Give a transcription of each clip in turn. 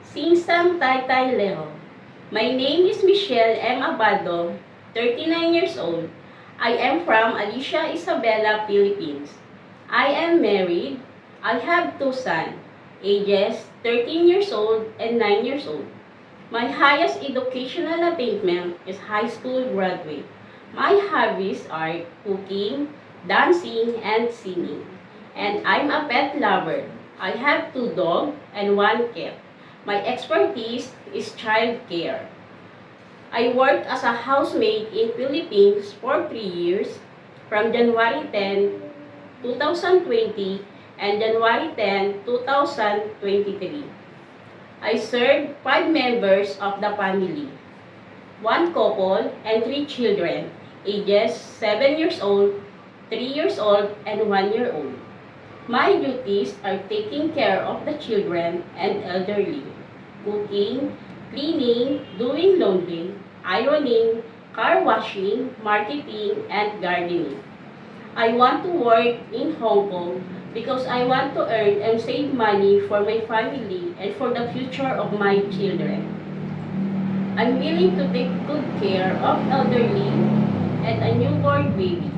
Singsang Taytay Leho. My name is Michelle M. Abado, 39 years old. I am from Alicia, Isabela, Philippines. I am married. I have two sons, ages 13 years old and 9 years old. My highest educational attainment is high school graduate. My hobbies are cooking, dancing, and singing. And I'm a pet lover. I have two dogs and one cat. My expertise is child care. I worked as a housemaid in Philippines for 3 years, from January 10, 2020 and January 10, 2023. I served 5 members of the family, one couple and 3 children, ages 7 years old, 3 years old, and 1 year old. My duties are taking care of the children and elderly, cooking, cleaning, doing laundry, ironing, car washing, marketing, and gardening. I want to work in Hong Kong because I want to earn and save money for my family and for the future of my children. I'm willing to take good care of elderly and a newborn baby.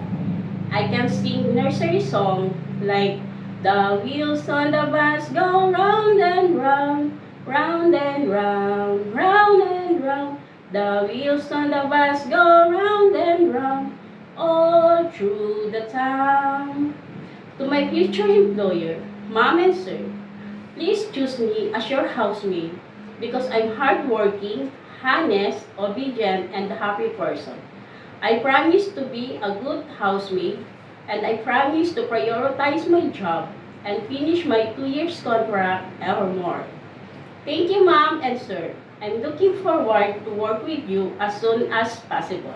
I can sing nursery song like the wheels on the bus go round and round, round and round, round and round. The wheels on the bus go round and round, all through the town. To my future employer, Mom and Sir, please choose me as your housemaid because I'm hardworking, honest, obedient, and a happy person. I promise to be a good housemaid, and I promise to prioritize my job and finish my 2 years contract or more. Thank you, Mom and Sir. I'm looking forward to work with you as soon as possible.